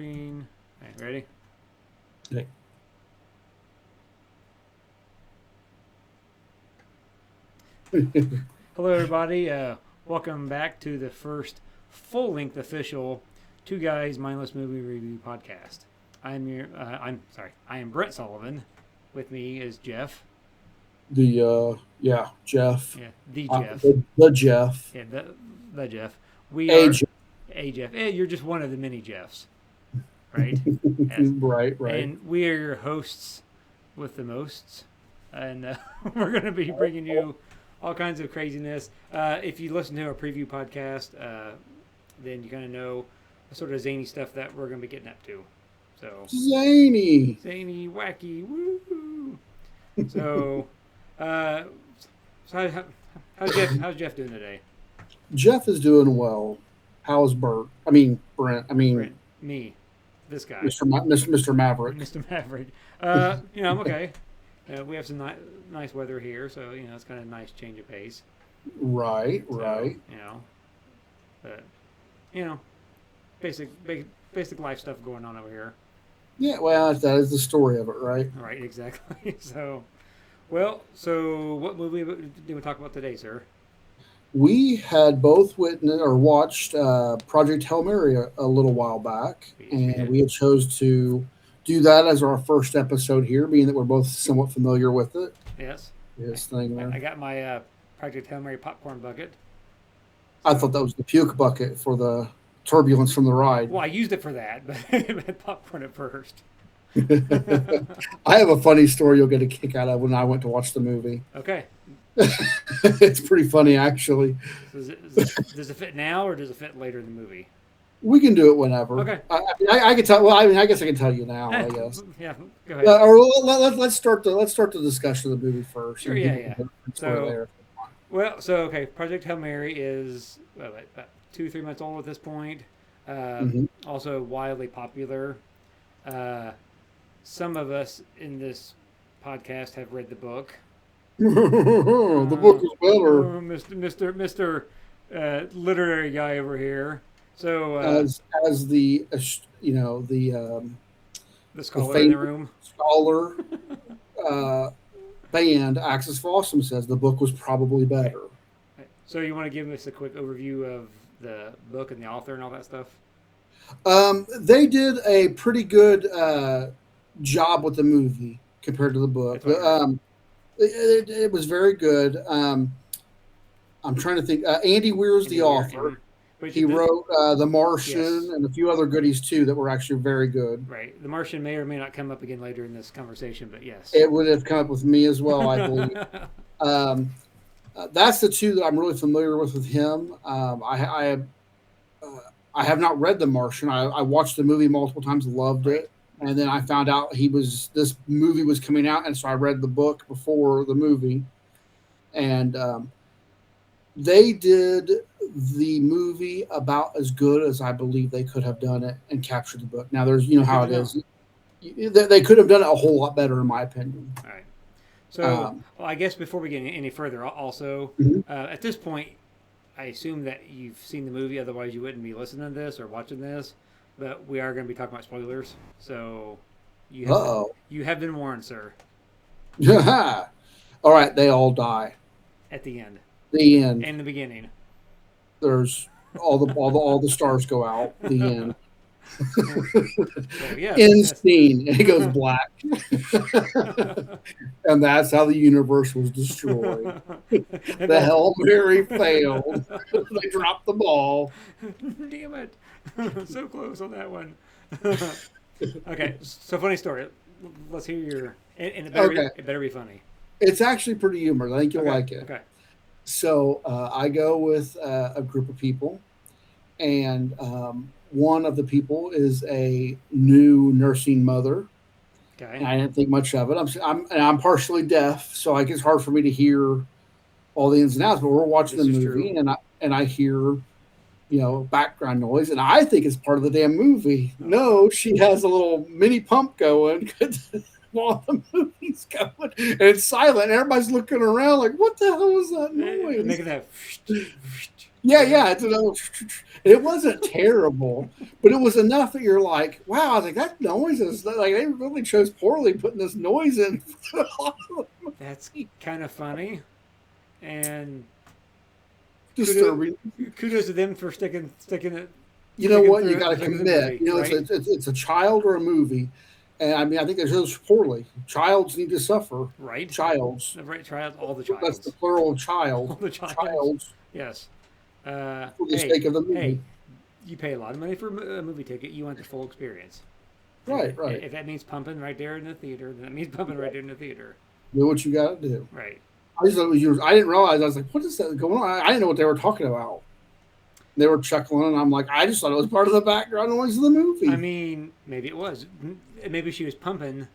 Recording. All right, ready? Okay. Hello, everybody. Welcome back to the first full-length official Two Guys Mindless Movie Review Podcast. I am Brent Sullivan. With me is Jeff. Jeff. Yeah, the Jeff. The Jeff. Yeah, the Jeff. We A are Jeff. a Jeff. You're just one of the many Jeffs, right? Yes. Right. And we are your hosts with the mosts, and we're going to be bringing you all kinds of craziness. If you listen to our preview podcast, then you kind of know the sort of zany stuff that we're going to be getting up to. So Zany, wacky, woo! So, how's Jeff doing today? Jeff is doing well. How's Bert? I mean Brent. Brent, me, this guy, Mr. Maverick. Mr. Maverick. I'm okay. We have some nice weather here, so it's kind of a nice change of pace. Right. But basic life stuff going on over here. Yeah, well, that is the story of it, right? Right, exactly. So what movie did we talk about today, sir? We had both watched Project Hail Mary a little while back, and we had chose to do that as our first episode here, being that we're both somewhat familiar with it. Yes. This thing there. I got my Project Hail Mary popcorn bucket. I thought that was the puke bucket for the turbulence from the ride. Well, I used it for that, but I had popcorn at first. I have a funny story you'll get a kick out of when I went to watch the movie. Okay. It's pretty funny, actually. Does it fit now, or does it fit later in the movie? We can do it whenever. Okay. I can tell. Well, I guess I can tell you now. I guess. Yeah. Go ahead. Or let's start the discussion of the movie first. Sure. Yeah. So, okay. Project Hail Mary is about 2-3 months old at this point. Also wildly popular. Some of us in this podcast have read the book. The book is better. Mr. Literary guy over here. So as the scholar in the room. Scholar band Axis Fossum says the book was probably better. So you want to give us a quick overview of the book and the author and all that stuff? They did a pretty good job with the movie compared to the book. It was very good. I'm trying to think. Andy Weir's the author. He wrote The Martian and a few other goodies too that were actually very good. Right. The Martian may or may not come up again later in this conversation, but yes. It would have come up with me as well, I believe. That's the two that I'm really familiar with him. I have not read The Martian. I watched the movie multiple times, loved it. And then I found out this movie was coming out, and so I read the book before the movie. And they did the movie about as good as I believe they could have done it and captured the book. Now, there's how it is. They could have done it a whole lot better, in my opinion. All right. So, I guess before we get any further, also, at this point, I assume that you've seen the movie. Otherwise, you wouldn't be listening to this or watching this. But we are going to be talking about spoilers. So, you have been warned, sir. All right, they all die. At the end. The end. In the beginning. There's all the stars go out. The end. End scene. It goes black. And that's how the universe was destroyed. The Hail Mary failed. They dropped the ball. Damn it. So close on that one. Okay, so funny story. Let's hear your... And it better be funny. It's actually pretty humorous. I think you'll like it. Okay. So I go with a group of people, and one of the people is a new nursing mother. Okay. And I didn't think much of it. I'm partially deaf, so it's hard for me to hear all the ins and outs. But we're watching the movie, and I hear background noise, and I think it's part of the damn movie. No, she has a little mini pump going while the movie's going, and it's silent, and everybody's looking around like, what the hell is that noise? Making that Yeah, yeah. It's another. It wasn't terrible, but it was enough that you're like, wow. I was like, that noise is like they really chose poorly putting this noise in. That's kind of funny, and kudos, Disturbing. kudos to them for sticking it You know what? You through got to sticking through the commit. movie, You know, right? it's a child or a movie, and I mean, I think they chose poorly. Childs need to suffer. Right. Childs. Right. Child, all the That's the childs, plural of child. all the childs. Childs Yes. for the Hey, sake of the hey, movie. you pay a lot of money for a movie ticket. You want the full experience. And Right, right. if that means pumping right there in the theater, then that means pumping right there in the theater. Do what you got to do. Right. I just thought it was yours. I didn't realize. I was like, what is that going on? I didn't know what they were talking about. They were chuckling, and I'm like, I just thought it was part of the background noise of the movie. I mean, maybe it was. Maybe she was pumping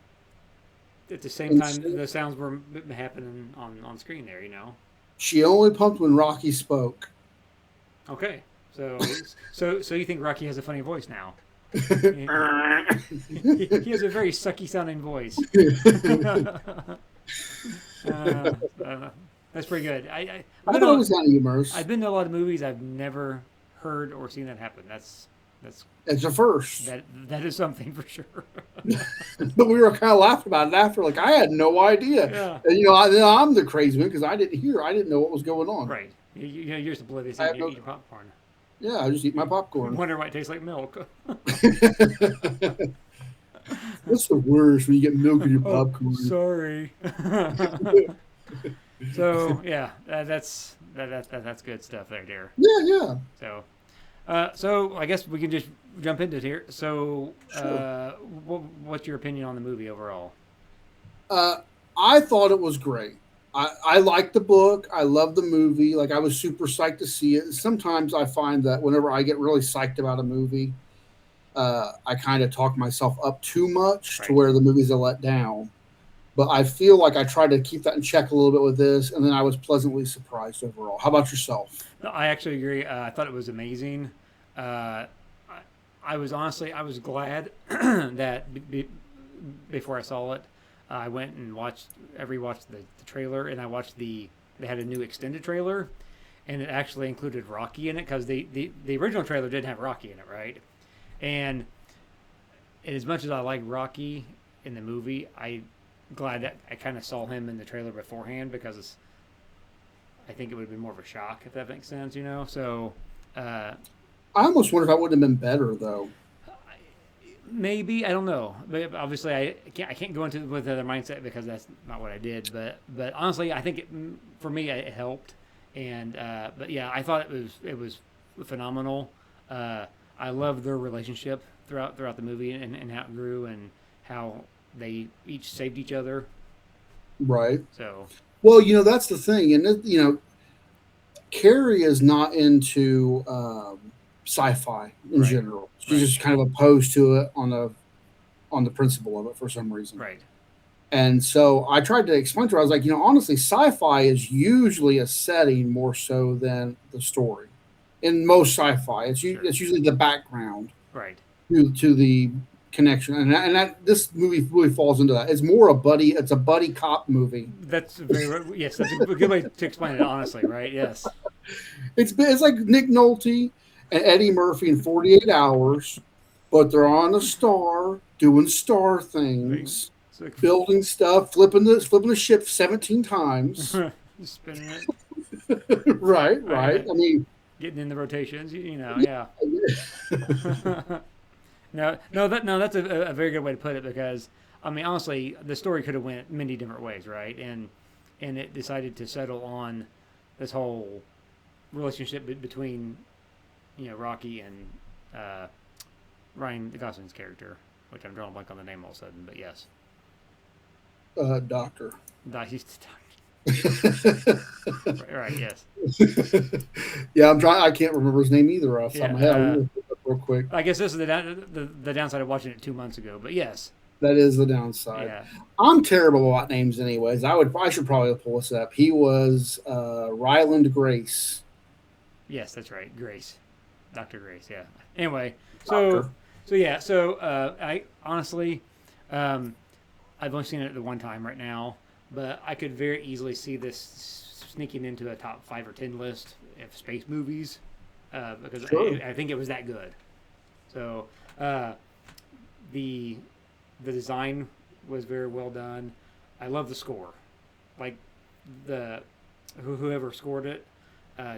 at the same And time the sounds were happening on screen there. You know. she only pumped when Rocky spoke. Okay. So you think Rocky has a funny voice now? He has a very sucky sounding voice. That's pretty good. I thought it was kind of humorous. I've been to a lot of movies. I've never heard or seen that happen. That's It's a first. that is something for sure. But we were kind of laughing about it after. Like, I had no idea. Yeah. And, you know, I'm the crazy one because I didn't hear. I didn't know what was going on. Right. You're just oblivious. I have You no- eat your popcorn. Yeah, I just eat my popcorn. Wonder why it tastes like milk. What's the worst when you get milk in your Oh, popcorn? sorry. So yeah, that's good stuff there, dear. Yeah, yeah. So I guess we can just jump into it here. So, Sure. what's your opinion on the movie overall? I thought it was great. I liked the book. I love the movie. Like, I was super psyched to see it. Sometimes I find that whenever I get really psyched about a movie, I kind of talk myself up too much to Right. where the movie's a let down. But I feel like I tried to keep that in check a little bit with this, and then I was pleasantly surprised overall. How about yourself? No, I actually agree. I thought it was amazing. I, I was glad that before I saw it, I went and rewatched the trailer, and I watched they had a new extended trailer, and it actually included Rocky in it because the original trailer didn't have Rocky in it, right? And as much as I like Rocky in the movie, glad that I kind of saw him in the trailer beforehand because I think it would have been more of a shock if that makes sense, you know. So I almost wonder if I wouldn't have been better though. maybe I don't know, but obviously I can't go into with other mindset because that's not what I did. But honestly, I think for me it helped, and but yeah, I thought it was phenomenal. I love their relationship throughout the movie and how it grew and how they each saved each other. Right. So Well, you know, that's the thing. And, you know, Carrie is not into sci-fi in Right. general. She's Right. just kind of opposed to it on the principle of it for some reason. right, And so I tried to explain to her, I was like, you know, honestly, sci-fi is usually a setting more so than the story. In most sci-fi, it's Sure. it's usually the background right. to the connection, and this movie really falls into that. It's more it's a buddy cop movie. That's yes. That's a good way to explain it. Honestly, right? Yes. It's like Nick Nolte and Eddie Murphy in 48 Hours, but they're on a star doing star things, It's like building stuff, flipping the ship 17 times. spinning it, Right. Right. I mean, getting in the rotations. You know, yeah. No, that's a very good way to put it because I mean, honestly, the story could have went many different ways, right? And it decided to settle on this whole relationship between Rocky and Ryan Gosling's character, which I'm drawing a blank on the name all of a sudden, but yes, doctor. he's right, yes. Yeah, I'm trying. I can't remember his name either off the top of my head. I'm gonna look it up real quick. I guess this is the downside of watching it 2 months ago, but yes, That is the downside. yeah, I'm terrible about names, anyways. I should probably pull this up. He was Ryland Grace. yes, that's right, Grace, Dr. Grace, yeah. Anyway, so Doctor. I honestly, I've only seen it the one time right now, but I could very easily see this sneaking into a top 5 or 10 list space movies because Sure. I think it was that good. So the design was very well done. I love the score. Like whoever scored it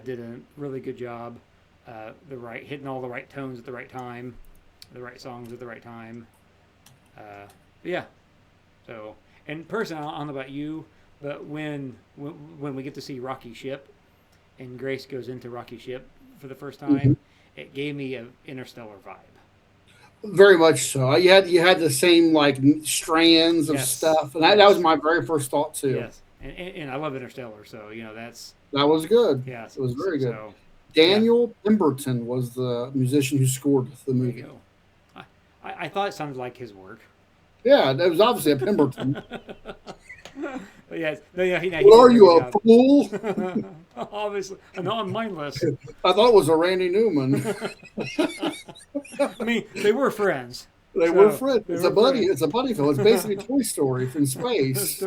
did a really good job. Hitting all the right tones at the right time, the right songs at the right time. Yeah. So, and personally, I don't know about you, but when we get to see Rocky Ship, and Grace goes into Rocky Ship for the first time, it gave me an Interstellar vibe. Very much so. You had the same like strands of stuff, and that was my very first thought too. Yes, and I love Interstellar, so that was good. Yes, it was very good. So, Daniel Pemberton was the musician who scored the movie. There you go. I thought it sounded like his work. Yeah, that was obviously a Pemberton. But yes, he what are you, a fool? Obviously, no, I'm mindless. I thought it was a Randy Newman. I mean, they were friends. They were friends. It's a buddy. It's a buddy film. It's basically Toy Story from space.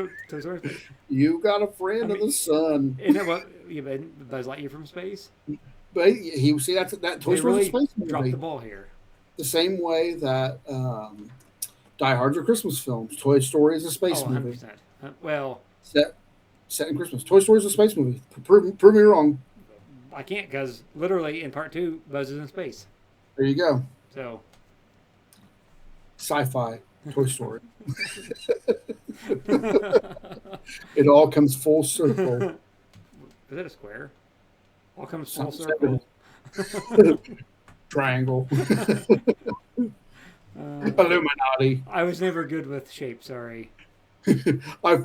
You got a friend in the sun. Isn't that what Buzz Lightyear from space? But he see that Toy Story space movie. Dropped the ball here. The same way that Die Hard's are Christmas films. Toy Story is a space movie. 100%. Well, set in Christmas. Toy Story is a space movie. Prove me wrong. I can't because literally in part 2, Buzz is in space. There you go. So, sci-fi Toy Story. It all comes full circle. Is that a square? All comes full circle. Triangle. Illuminati. I was never good with shape. Sorry. I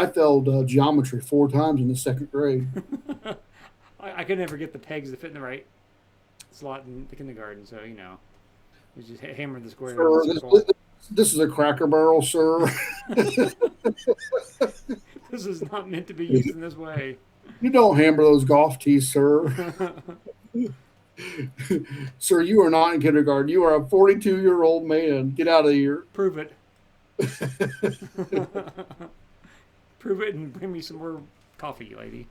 failed geometry 4 times in the 2nd grade. I could never get the pegs to fit in the right slot in the kindergarten, so we just hammer the square. Sir, this is a Cracker Barrel, sir. This is not meant to be used in this way. You don't hammer those golf tees, sir. Sir, you are not in kindergarten. You are a 42-year-old man. Get out of here. Prove it. Prove it and bring me some more coffee, lady.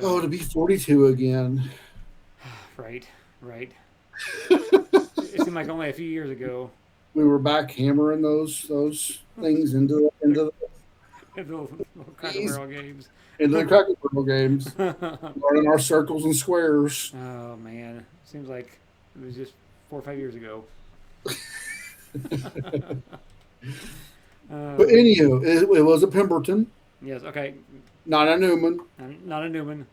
Oh, to be 42 again. Right. It seemed like only a few years ago. We were back hammering those things into the little Cracker Barrel games. Into the Cracker Barrel games. Running our circles and squares. Oh, man. Seems like it was just 4 or 5 years ago. But anywho, it was a Pemberton. Yes, okay. Not a Newman. Not a Newman.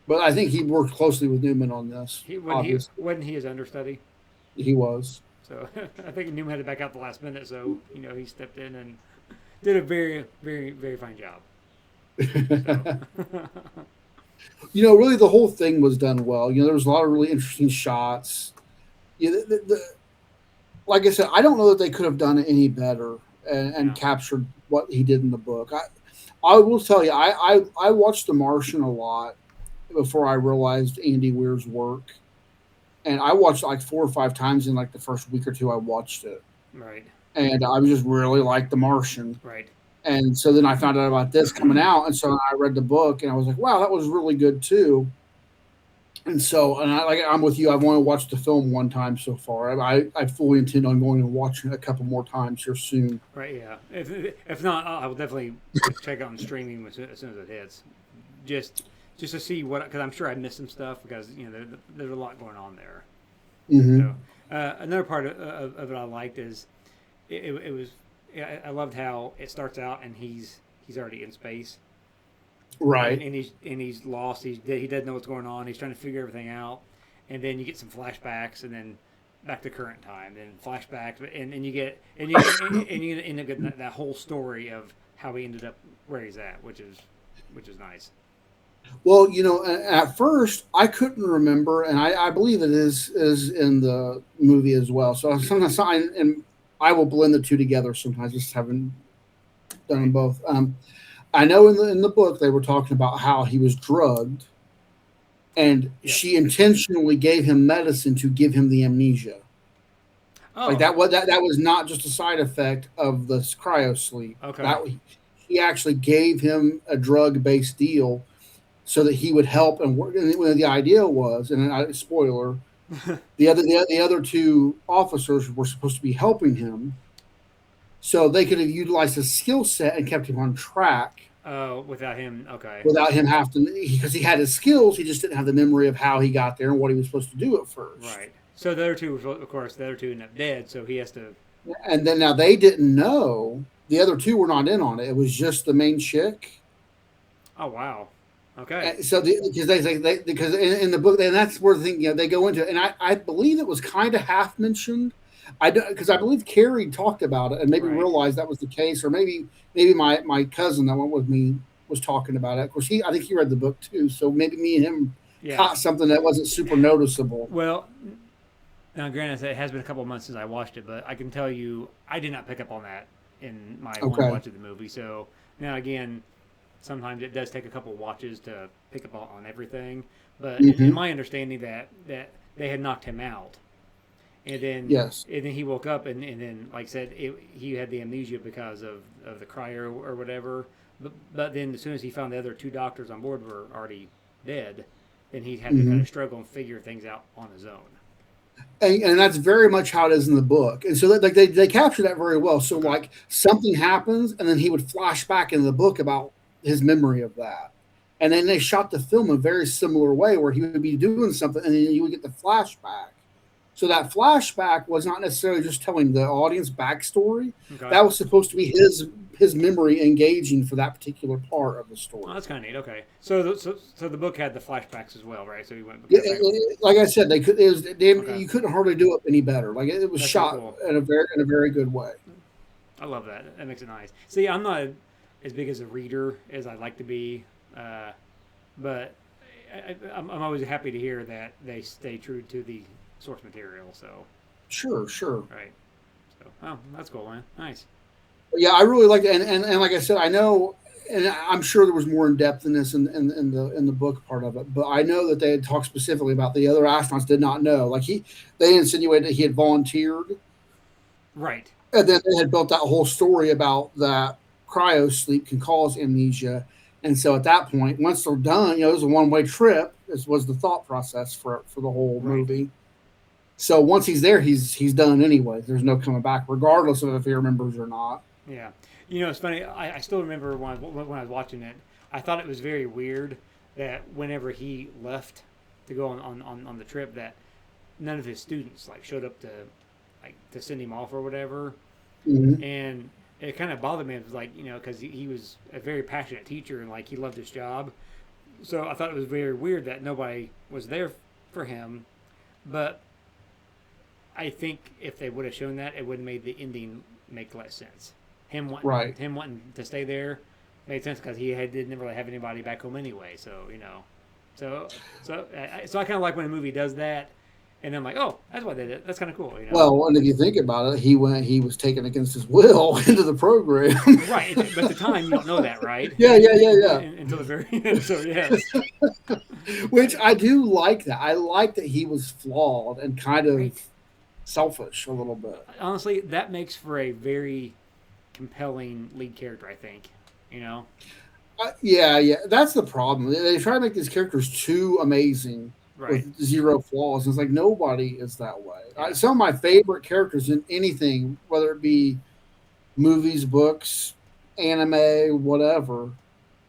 But I think he worked closely with Newman on this. Wasn't he his understudy? He was. So I think Newman had to back out the last minute, so he stepped in and did a very, very, very fine job. So. Really the whole thing was done well. There was a lot of really interesting shots. Like I said, I don't know that they could have done it any better and captured what he did in the book. I will tell you, I watched The Martian a lot before I realized Andy Weir's work. And I watched like 4 or 5 times in like the first week or 2 I watched it. Right. And I just really liked The Martian. Right. And so then I found out about this coming out. And so I read the book and I was like, wow, that was really good too. And so, I'm with you. I've only watched the film 1 time so far. I fully intend on going and watching it a couple more times here soon. Right, yeah. If not, I will definitely check out on streaming as soon as it hits. Just to see because I'm sure I missed some stuff because there's a lot going on there. Mm-hmm. So, another part of it I liked is it was I loved how it starts out and he's already in space. Right. And he's lost. He doesn't know what's going on. He's trying to figure everything out. And then you get some flashbacks, and then back to current time, then flashbacks, and you end up getting that whole story of how he ended up where he's at, which is nice. Well, at first I couldn't remember, and I believe it is in the movie as well. So sometimes I will blend the two together. Sometimes just haven't done them both. I know in the book they were talking about how he was drugged, and she intentionally gave him medicine to give him the amnesia. Oh. Like that was not just a side effect of the cryo sleep. Okay. he actually gave him a drug-based deal so that he would help and work. And the idea was, and spoiler, the other two officers were supposed to be helping him, so they could have utilized his skill set and kept him on track. Oh, without him, okay. Without him having to, because he had his skills, he just didn't have the memory of how he got there and what he was supposed to do at first. Right. So the other two, of course, the other two end up dead. So he has to. And then now they didn't know. The other two were not in on it. It was just the main chick. Oh wow. Okay. So because in the book, and that's where the thing they go into it, and I believe it was kind of half mentioned. Because I believe Carrie talked about it and maybe realized that was the case, or maybe my cousin that went with me was talking about it. Of course, I think he read the book too, so maybe me and him caught something that wasn't super noticeable. Well, now granted, it has been a couple of months since I watched it, but I can tell you I did not pick up on that in my one watch of the movie. So now again, sometimes it does take a couple of watches to pick up on everything. But in my understanding that they had knocked him out. And then, and then he woke up, and then, like I said, he had the amnesia because of the cryo or whatever. But then, as soon as he found the other two doctors on board were already dead, then he had to kind of struggle and figure things out on his own. And that's very much how it is in the book. And so they capture that very well. So like something happens, and then he would flash back into the book about his memory of that. And then they shot the film a very similar way, where he would be doing something, and then you would get the flashback. So that flashback was not necessarily just telling the audience backstory. Okay. That was supposed to be his memory engaging for that particular part of the story. Oh, that's kind of neat. Okay, so the book had the flashbacks as well, right? So he went. Like I said, they could. You couldn't hardly do it any better. Like it was shot cool. in a very good way. I love that. That makes it nice. See, I'm not as big as a reader as I'd like to be, but I'm always happy to hear that they stay true to the source material. So sure right. So that's cool, man. Nice. Yeah, I really like it, and like I said, I know, and I'm sure there was more in depth in this in the book part of it, but I know that they had talked specifically about the other astronauts did not know. Like they insinuated that he had volunteered, right, and then they had built that whole story about that cryo sleep can cause amnesia, and so at that point, once they're done, it was a one-way trip. This was the thought process for the whole movie. So once he's there, he's done anyway. There's no coming back, regardless of if he remembers or not. Yeah, it's funny. I still remember when I was watching it. I thought it was very weird that whenever he left to go on the trip, that none of his students showed up to send him off or whatever. Mm-hmm. And it kind of bothered me. It was because he was a very passionate teacher and he loved his job. So I thought it was very weird that nobody was there for him, but I think if they would have shown that, it would have made the ending make less sense. Him wanting to stay there made sense because he didn't really have anybody back home anyway. So so I kind of like when a movie does that, and I'm like, oh, that's why they did it. That's kind of cool. Well, and if you think about it, he was taken against his will into the program. Right, but at the time you don't know that, right? Yeah. Until the very end. So yes. Which I do like that. I like that he was flawed and kind of selfish a little bit. Honestly, that makes for a very compelling lead character, I think. Yeah. That's the problem. They try to make these characters too amazing with zero flaws. It's like nobody is that way. Yeah. Some of my favorite characters in anything, whether it be movies, books, anime, whatever,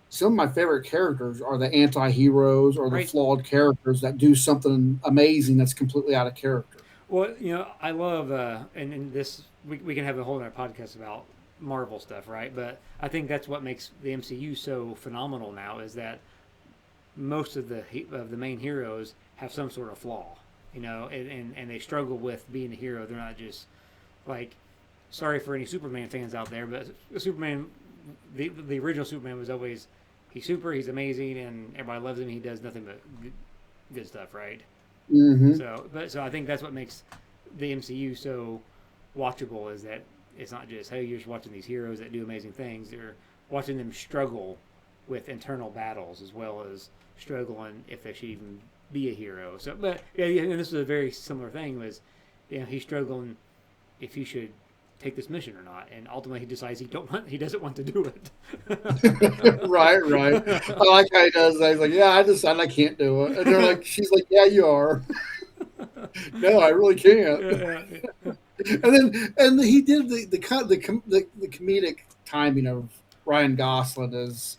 some of my favorite characters are the anti-heroes or the flawed characters that do something amazing that's completely out of character. Well, I love, and this, we can have a whole other podcast about Marvel stuff, right? But I think that's what makes the MCU so phenomenal now is that most of the main heroes have some sort of flaw, and they struggle with being a hero. They're not just sorry for any Superman fans out there, but Superman, the original Superman was always, he's amazing, and everybody loves him. He does nothing but good stuff, right? Mm-hmm. So I think that's what makes the MCU so watchable is that it's not just, hey, you're just watching these heroes that do amazing things. You're watching them struggle with internal battles as well as struggling if they should even be a hero. So, but yeah, and this was a very similar thing was, he's struggling if he should take this mission or not. And ultimately, he decides he doesn't want to do it. Right. I like how he does that. He's like, yeah, I decided I can't do it. And they're like, she's like, yeah, you are. No, I really can't. Yeah. And he did the comedic timing of Ryan Gosling is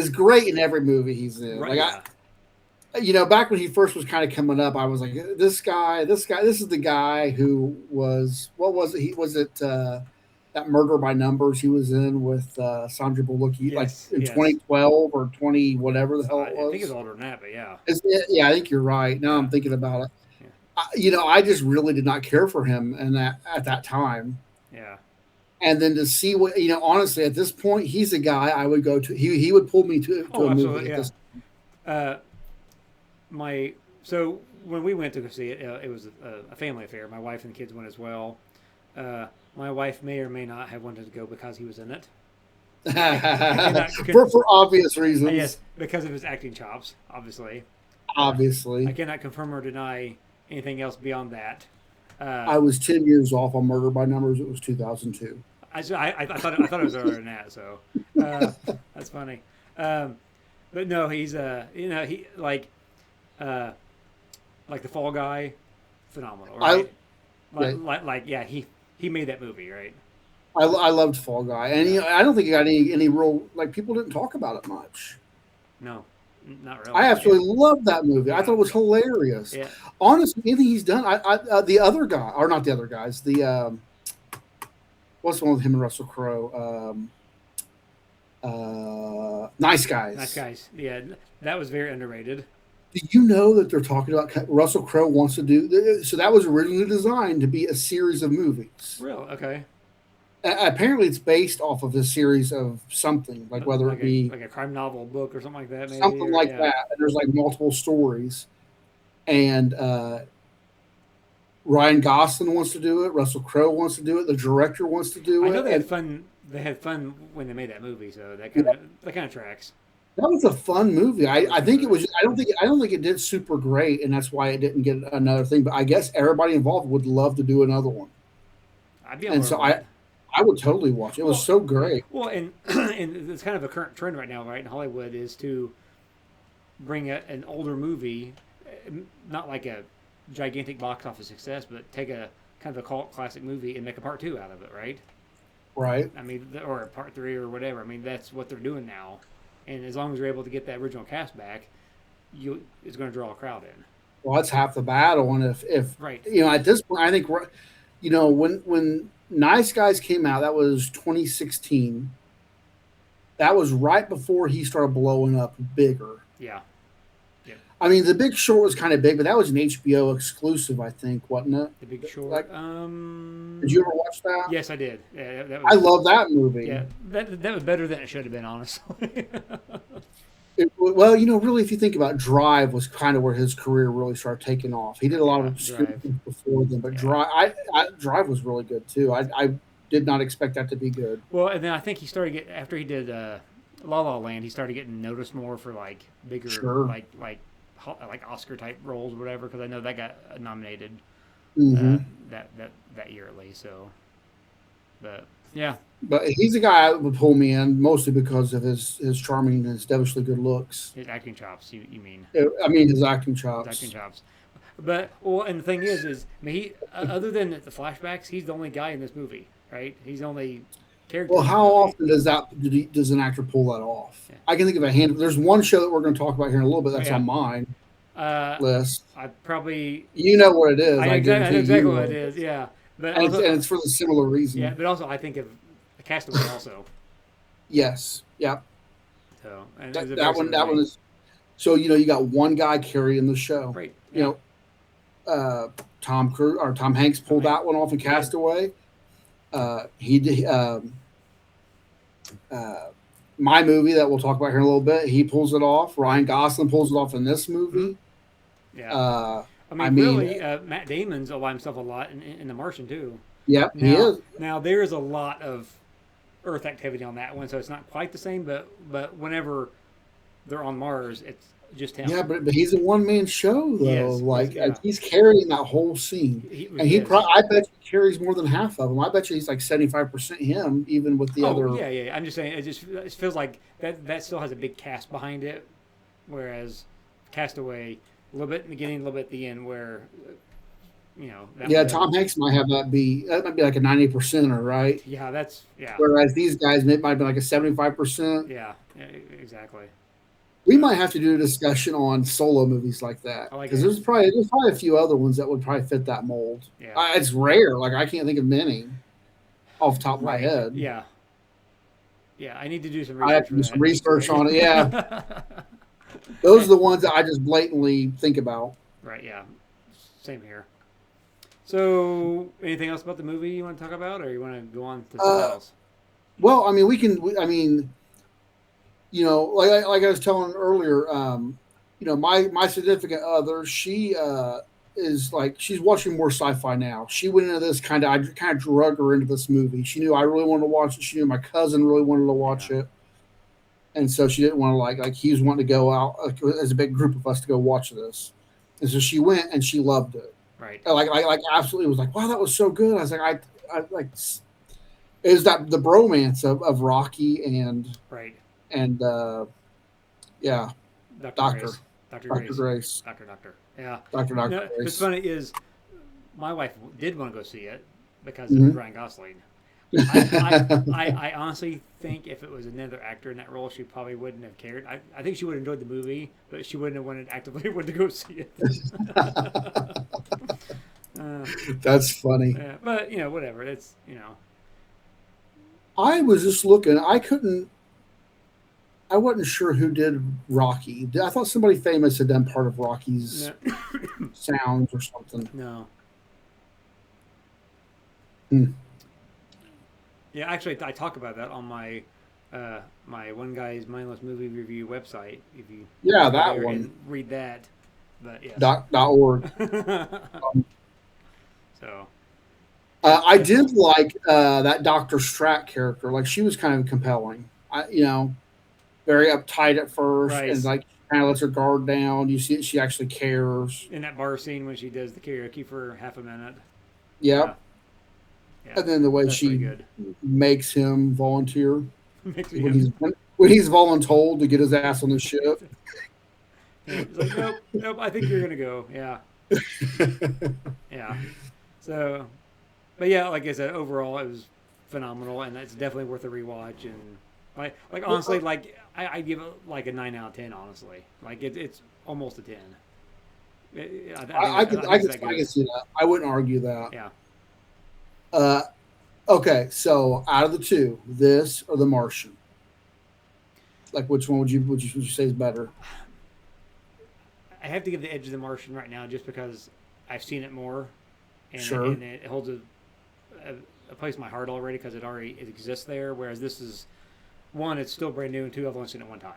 great in every movie he's in. Right, Like back when he first was kind of coming up, I was like, this is the guy who was, what was it? That Murder by Numbers he was in with Sandra Bullock, like in 2012 or 20 whatever the hell it was. I think it's older than that, but yeah. Yeah, I think you're right. Now I'm thinking about it. I just really did not care for him at that time. Yeah. And then to see what, honestly, at this point, he's a guy I would go to. He would pull me to a movie. At this so when we went to go see it, it was a family affair. My wife and the kids went as well. My wife may or may not have wanted to go because he was in it. For obvious reasons. Yes, because of his acting chops, obviously. Obviously. I cannot confirm or deny anything else beyond that. I was 10 years off on Murder by Numbers. It was 2002. I thought it was earlier than that, so that's funny. But no, he's he like the Fall Guy, phenomenal, right? He made that movie, right? I loved Fall Guy, and I don't think he got any real, like, people didn't talk about it much. No. Not really. I absolutely loved that movie. I thought it was hilarious. Yeah. Honestly, anything he's done, the other guy, or not the other guys, what's the one with him and Russell Crowe? Nice Guys. Nice Guys. Yeah, that was very underrated. Do you know that they're talking about Russell Crowe wants to do? So that was originally designed to be a series of movies. Real? Okay. Apparently, it's based off of a series of something, like whether it be like a crime novel book or something like that. Maybe, something like that. And there's like multiple stories, and Ryan Gosling wants to do it. Russell Crowe wants to do it. The director wants to do it. I know they had fun. They had fun when they made that movie, so that kind of tracks. That was a fun movie. I think it was. I don't think it did super great, and that's why it didn't get another thing. But I guess everybody involved would love to do another one. I'd be. And so I would totally watch it. It was so great. Well, and it's kind of a current trend right now, right, in Hollywood, is to bring an older movie, not like a gigantic box office success, but take a kind of a cult classic movie and make a part 2 out of it, right? Right. I mean, or a part 3 or whatever. I mean, that's what they're doing now. And as long as you're able to get that original cast back, it's going to draw a crowd in. Well, that's half the battle. And if right, at this point, I think, when Nice Guys came out, that was 2016. That was right before he started blowing up bigger. Yeah. I mean, The Big Short was kind of big, but that was an HBO exclusive, I think, wasn't it? The Big Short. Did you ever watch that? Yes, I did. Yeah, I love that movie. Yeah, that was better than it should have been, honestly. Well, really, if you think about it, Drive was kind of where his career really started taking off. He did a lot of stupid things before then, but Drive was really good too. I did not expect that to be good. Well, and then I think he started after he did La La Land, he started getting noticed more for like bigger, like Oscar type roles or whatever. Because I know that got nominated that year at least. So, but yeah. But he's a guy that would pull me in, mostly because of his charming and his devilishly good looks. His acting chops, you mean? I mean, his acting chops. His acting chops. But, and the thing is I mean, he other than the flashbacks, he's the only guy in this movie, right? He's the only character. Well, how often does an actor pull that off? Yeah. I can think of a handful. There's one show that we're going to talk about here in a little bit that's on mine list. I probably... You know what it is. I know exactly what it is, yeah. But and it's for the similar reason. Yeah, but also I think of Castaway also. Yes. Yep. So that one is. So you got one guy carrying the show. Right. Tom Hanks pulled that one off in Castaway. He did. My movie that we'll talk about here in a little bit. He pulls it off. Ryan Gosling pulls it off in this movie. Yeah. I mean, really, Matt Damon's by himself a lot in The Martian too. Yeah, he is. Now there is a lot of Earth activity on that one, so it's not quite the same. But whenever they're on Mars, it's just him. Yeah, but he's a one-man show though. Yeah. He's carrying that whole scene, and Yes. I bet he carries more than half of them. I bet you he's like 75% him, even with the other. Yeah. I'm just saying, it feels like that still has a big cast behind it, whereas Castaway a little bit in the beginning, a little bit at the end, where Tom Hanks might have that might be like a 90%er, right? Yeah, Whereas these guys might be like a 75%. Yeah, exactly. We might have to do a discussion on solo movies like that, because there's probably a few other ones that would probably fit that mold. Yeah. It's rare. Like, I can't think of many off the top of my head. Yeah. I need to do some research. I have to do some research on it. Yeah. Those are the ones that I just blatantly think about. Right. Yeah. Same here. So, anything else about the movie you want to talk about, or you want to go on to something else? Well, I mean, like I was telling earlier, my significant other, she is like, she's watching more sci-fi now. She went into this I kind of drug her into this movie. She knew I really wanted to watch it. She knew my cousin really wanted to watch it. And so she didn't want to like he was wanting to go out as a big group of us to go watch this. And so she went and she loved it. Right. Like absolutely was like, wow, that was so good. I was like, I like, is that the bromance of Rocky and right. And Dr. Grace. Doctor. Yeah. Dr. Grace. What's funny is my wife did want to go see it because of Ryan Gosling. I honestly think if it was another actor in that role, she probably wouldn't have cared. I think she would have enjoyed the movie, but she wouldn't have actively wanted to go see it. That's funny. Yeah, but whatever. It's I was just looking. I wasn't sure who did Rocky. I thought somebody famous had done part of Rocky's sounds or something. No. Hmm. Yeah, actually, I talk about that on my my One Guys Mindless Movie Review website. If you that one and read that, but yes. .org. So. I did like that Dr. Strack character. Like, she was kind of compelling. Very uptight at first, and like kind of lets her guard down. You see, she actually cares. In that bar scene when she does the karaoke for half a minute. Yep. Yeah. And then the way she makes him volunteer when he's voluntold to get his ass on the ship. He's like, nope. I think you're gonna go. Yeah. Yeah. So, but yeah, like I said, overall it was phenomenal, and it's definitely worth a rewatch. And like honestly, like I give it like a 9 out of 10. Honestly, like it's almost a 10. I can see that. I wouldn't argue that. Yeah. Okay, so out of the two, this or The Martian? Like, which one would you say is better? I have to give the edge of The Martian right now, just because I've seen it more, and, and it holds a place in my heart already, because it exists there. Whereas this is, one, it's still brand new, and two, I've only seen it one time.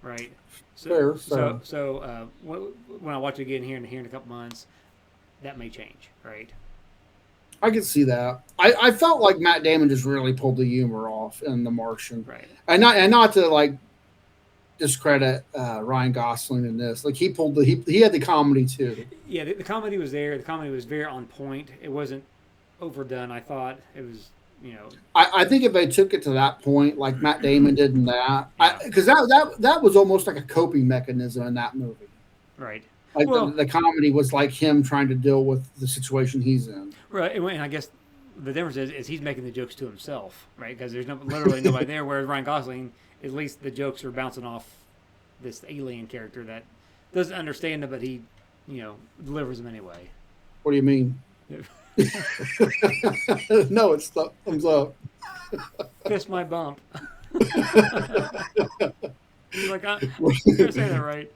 Right. So when I watch it again here in a couple months, that may change. Right. I can see that. I felt like Matt Damon just really pulled the humor off in The Martian. Right. And not to like discredit Ryan Gosling in this. Like, he had the comedy too. Yeah, the comedy was there. The comedy was very on point. It wasn't overdone. I thought it was. I think if they took it to that point, like Matt Damon did in that, because that was almost like a coping mechanism in that movie. Right. Like, the comedy was like him trying to deal with the situation he's in. Right, and I guess the difference is he's making the jokes to himself, right? Because there's literally nobody there. Whereas Ryan Gosling, at least the jokes are bouncing off this alien character that doesn't understand it, but he, delivers them anyway. What do you mean? No, it's thumbs up. Fist my bump. You're like, I'm gonna say that right.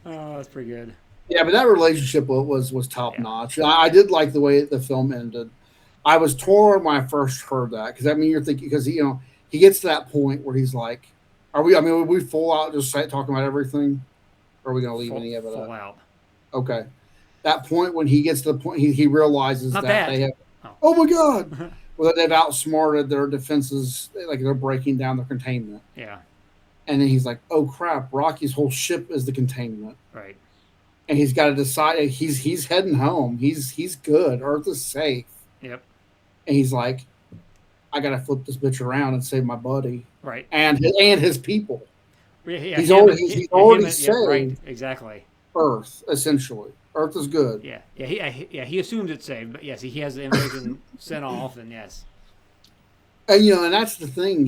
Oh, that's pretty good. Yeah, but that relationship was top notch. I did like the way the film ended. I was torn when I first heard that, because you're thinking, because he gets to that point where he's like, are we full out just talking about everything, or are we going to leave any of it full out? Okay, that point when he gets to the point he realizes that they have. Oh my God! Well, they've outsmarted their defenses, like they're breaking down their containment. Yeah. and then he's like, "Oh crap! Rocky's whole ship is the containment." Right. And he's got to decide. He's heading home. He's good. Earth is safe. Yep. And he's like, I got to flip this bitch around and save my buddy Right. and his people. Yeah. He's already Yep. Right. saved Exactly. Earth essentially. Earth is good. Yeah. Yeah. He assumes it's saved, but yes, he has the invasion sent off, and yes. And and that's the thing.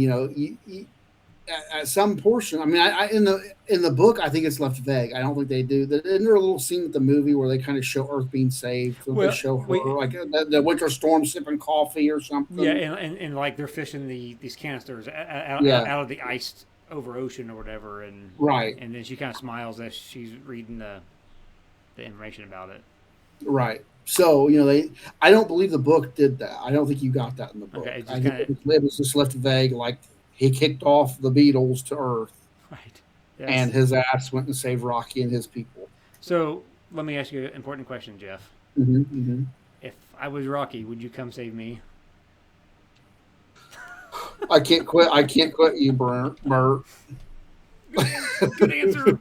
At some portion, I mean, I in the book, I think it's left vague. I don't think they do. Isn't there a little scene with the movie where they kind of show Earth being saved? Well, they show her like the winter storm sipping coffee or something. Yeah, and like they're fishing these canisters out of the iced over ocean or whatever, and right, and then she kind of smiles as she's reading the information about it. Right. So I don't believe the book did that. I don't think you got that in the book. Okay, it was just left vague, like he kicked off the Beatles to Earth, right? Yes. And his ass went and saved Rocky and his people. So let me ask you an important question, Jeff. Mm-hmm, mm-hmm. If I was Rocky, would you come save me? I can't quit. I can't quit you, Brent. Good answer.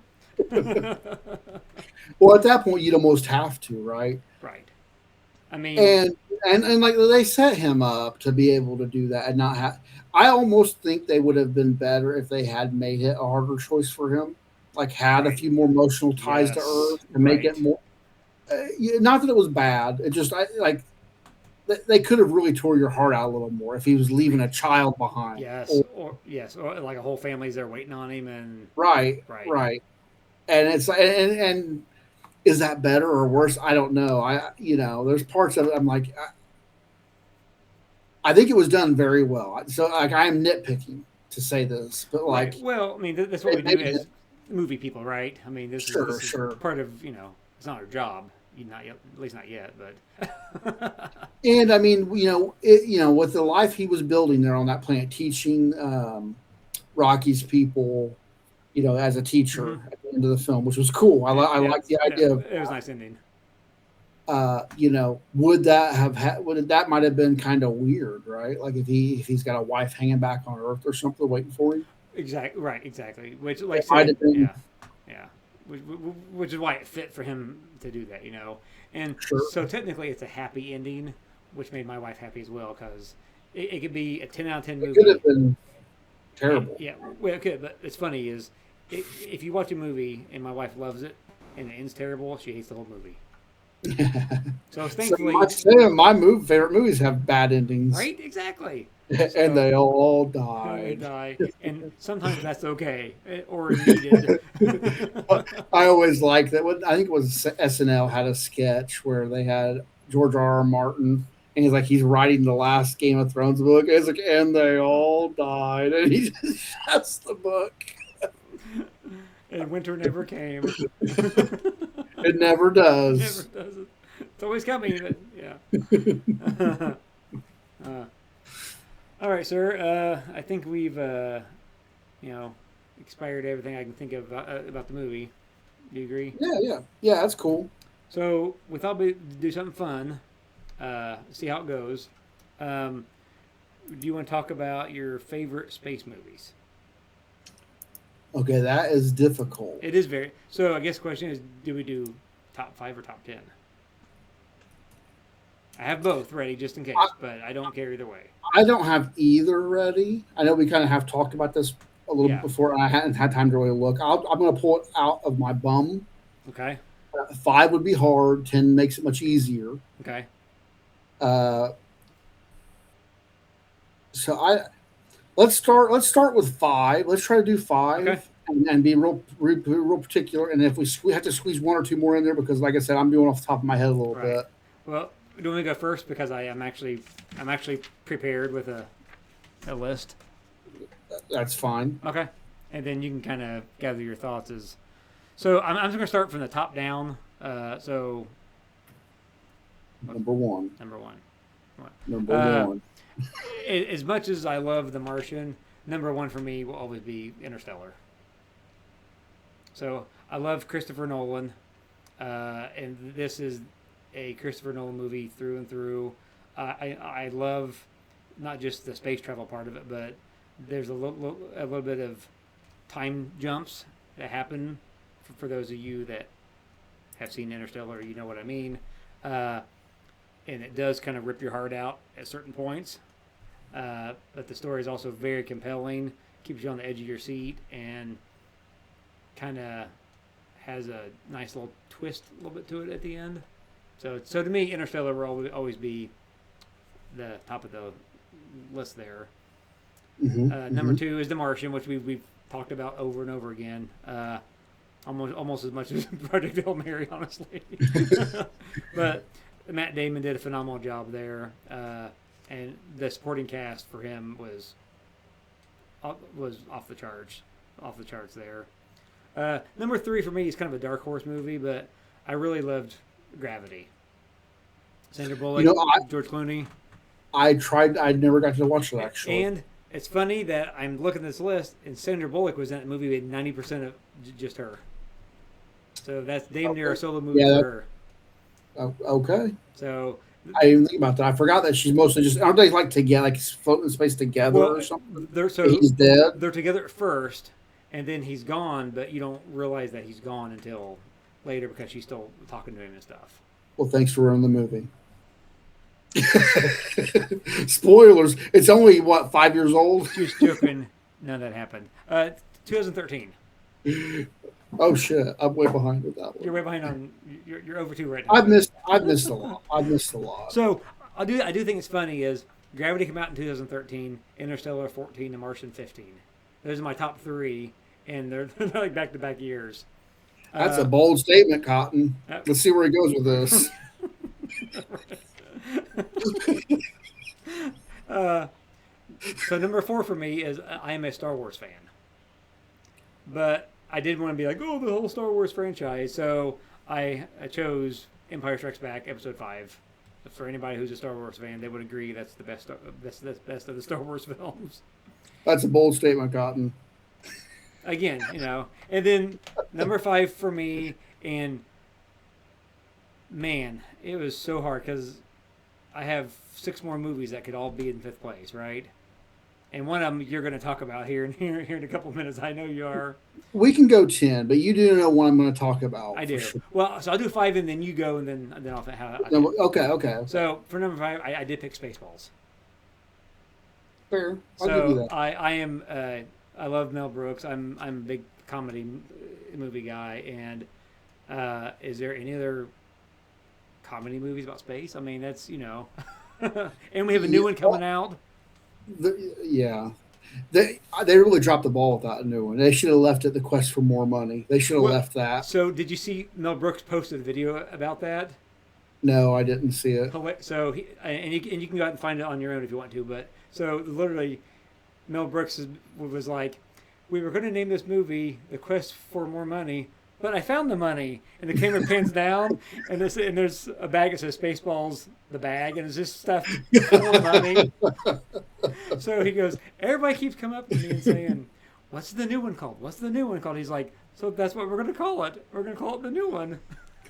Well, at that point, you'd almost have to, right? Right. I mean, and like they set him up to be able to do that and not have. I almost think they would have been better if they had made it a harder choice for him, like had a few more emotional ties to Earth to make it more. Not that it was bad. It just they could have really tore your heart out a little more if he was leaving a child behind. Yes, or like a whole family's there waiting on him, and right. And it's and is that better or worse? I don't know. There's parts of it I'm like, I think it was done very well. So like I am nitpicking to say this, but like, right. Well, I mean that's what we do as movie people, right? I mean this is part of it's not our job. Not yet, at least not yet, but. And I mean, with the life he was building there on that planet, teaching Rocky's people, as a teacher at the end of the film, which was cool. I like the idea of it was a nice ending. Would that might have been kind of weird, right? Like if he's got a wife hanging back on Earth or something waiting for him. Exactly. Which, like it might have been, yeah. Which is why it fit for him to do that, And so technically, it's a happy ending, which made my wife happy as well because it could be a 10 out of 10 movie. It could have been terrible. Well, it could, but it's funny is if you watch a movie and my wife loves it and it ends terrible, she hates the whole movie. So thankfully, my favorite movies have bad endings, right? Exactly. And they all die. They die, and sometimes that's okay or needed. I always liked that. I think it was SNL had a sketch where they had George R.R. Martin, and he's writing the last Game of Thrones book. It's like, and they all died, and he just shuts the book. And winter never came. It never does. It never does. It's always coming, but yeah. All right, sir. I think we've, expired everything I can think of about the movie. Do you agree? Yeah. That's cool. So we thought we'd do something fun. See how it goes. Do you want to talk about your favorite space movies? Okay, that is difficult. It is very. So I guess the question is, do we do top 5 or top 10? I have both ready just in case, but I don't care either way. I don't have either ready. I know we kind of have talked about this a little bit before, and I hadn't had time to really look. I'm going to pull it out of my bum. Okay. 5 would be hard. 10 makes it much easier. Okay. So let's start with 5. Let's try to do 5. Okay. And be real particular. And if we have to squeeze 1 or 2 more in there, because like I said, I'm doing off the top of my head a little bit. Well, do you want me to go first because I'm actually prepared with a list. That's fine. Okay, and then you can kind of gather your thoughts. So I'm just going to start from the top down. So number one. Number one. As much as I love The Martian, number 1 for me will always be Interstellar. So I love Christopher Nolan, and this is a Christopher Nolan movie through and through. I love not just the space travel part of it, but there's a little bit of time jumps that happen. For those of you that have seen Interstellar, you know what I mean. And it does kind of rip your heart out at certain points. But the story is also very compelling, keeps you on the edge of your seat, and kind of has a nice little twist a little bit to it at the end. So to me, Interstellar will always be the top of the list there. Number 2 is The Martian, which we've talked about over and over again. Almost as much as Project Hail Mary, honestly. But Matt Damon did a phenomenal job there, and the supporting cast for him was off the charts there. Number 3 for me is kind of a dark horse movie, but I really loved Gravity. Sandra Bullock, George Clooney. I never got to watch it, actually. And it's funny that I'm looking at this list, and Sandra Bullock was in that movie with 90% of just her. So that's damn near a solo movie for her. Okay. So I didn't even think about that. I forgot that she's mostly just, aren't they like together, like floating in space together or something? He's dead. They're together at first, and then he's gone, but you don't realize that he's gone until later because she's still talking to him and stuff. Well, thanks for ruining the movie. Spoilers. It's only, 5 years old? Just joking. None of that happened. 2013. Oh shit! I'm way behind with that one. You're way behind on. You're over 2 right now. I've missed a lot. So I do think it's funny is Gravity came out in 2013, Interstellar 14, and Martian 15. Those are my top 3, and they're like back-to-back years. That's a bold statement, Cotton. Let's see where he goes with this. So number 4 for me is I am a Star Wars fan, but I did want to be like, the whole Star Wars franchise. So I chose Empire Strikes Back, Episode 5. For anybody who's a Star Wars fan, they would agree that's the best. That's the best of the Star Wars films. That's a bold statement, Cotton. Again, and then number 5 for me, and man, it was so hard because I have 6 more movies that could all be in 5th place, right? And one of them you're going to talk about here in a couple of minutes. I know you are. We can go 10, but you do know what I'm going to talk about. I do. Sure. Well, so I'll do 5, and then you go, and then I'll Okay. So for number 5, I did pick Spaceballs. Fair. I'll give you that. I am. I love Mel Brooks. I'm a big comedy movie guy. And is there any other comedy movies about space? I mean, that's and we have a new one coming out. They really dropped the ball with that new one. They should have left it The Quest for More Money. They should have left that. So did you see Mel Brooks posted a video about that? No, I didn't see it. So you can go out and find it on your own if you want to. But so literally, Mel Brooks was like, we were going to name this movie The Quest for More Money, but I found the money. And the camera pans down, and there's a bag that says Spaceballs, the bag, and it's just stuff full of money. So he goes, everybody keeps coming up to me and saying, what's the new one called? What's the new one called? He's like, so that's what we're going to call it. We're going to call it the new one.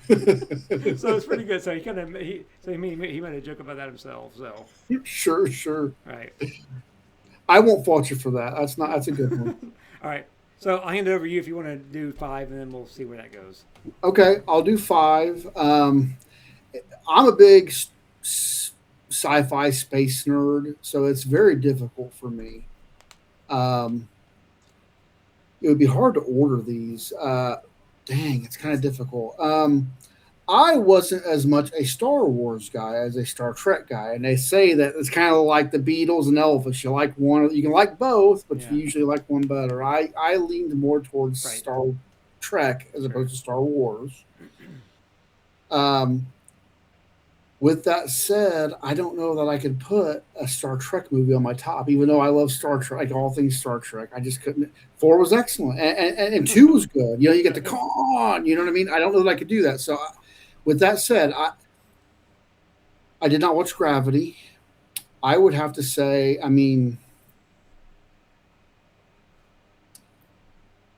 So it's pretty good. So he made a joke about that himself. So Sure. Right. I won't fault you for that. That's a good one. All right. So I'll hand it over to you if you want to do 5, and then we'll see where that goes. Okay, I'll do 5. I'm a big sci-fi space nerd, so it's very difficult for me. It would be hard to order these. It's kind of difficult. I wasn't as much a Star Wars guy as a Star Trek guy, and they say that it's kind of like the Beatles and Elvis. You like one, you can like both, but you usually like one better. I leaned more towards Star Trek as opposed to Star Wars. With that said, I don't know that I could put a Star Trek movie on my top, even though I love Star Trek, all things Star Trek. I just couldn't. 4 was excellent, and 2 was good. You get the con. You know what I mean? I don't know that I could do that. So, with that said, I did not watch Gravity. I would have to say, dang.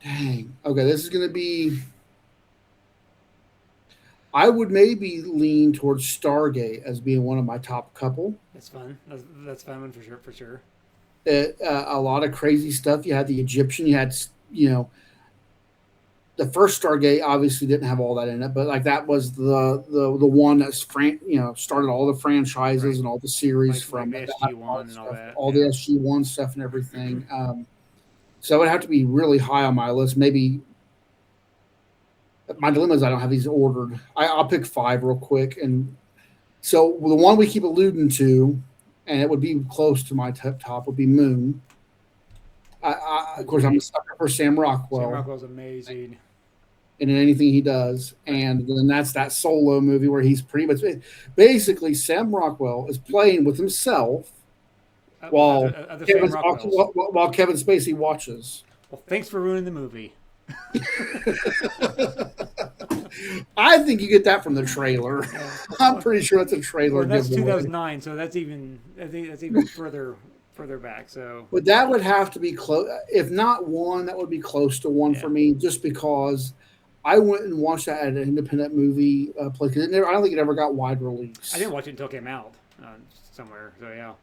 Okay, this is going to be. I would maybe lean towards Stargate as being one of my top couple. That's fun. That's fun one for sure. A lot of crazy stuff. You had the Egyptian. You had you know, the first Stargate obviously didn't have all that in it, but like that was the one that's started all the franchises Right. and all the series Like from the that SG-1 and all stuff, that. all the Yeah. SG-1 stuff and everything. So it would have to be really high on my list. Maybe my dilemma is I don't have these ordered. I'll pick five real quick, and so the one we keep alluding to, and it would be close to my top would be Moon. Of course, I'm a Agreed. sucker for Sam Sam Rockwell Rockwell's amazing. and in anything he does. Right. And then that's that solo movie where he's pretty much basically Sam Rockwell is playing with himself while Other Sam Rockwells. While Kevin Spacey watches. Well, thanks for ruining the movie. I think you get that from the trailer. I'm pretty sure it's a trailer. Well, that's giveaway. 2009, so that's even further back. So, But that would have to be close. If not one, that would be close to one for me, just because I went and watched that at an independent movie place. I don't think it ever got wide release. I didn't watch it until it came out somewhere. So yeah.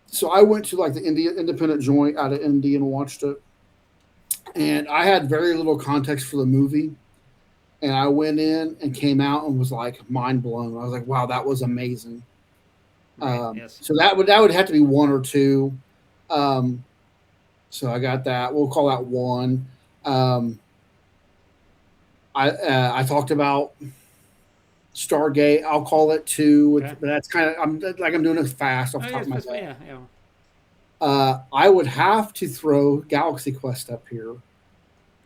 So I went to like the independent joint out of Indy and watched it, and I had very little context for the movie. And I went in and came out and was like mind blown. I was like, "Wow, that was amazing." Right, yes. So that would have to be one or two. So I got that. We'll call that one. I talked about Stargate. I'll call it two. Okay. But that's kind of I'm doing it fast off the top of my head. Yeah, yeah. I would have to throw Galaxy Quest up here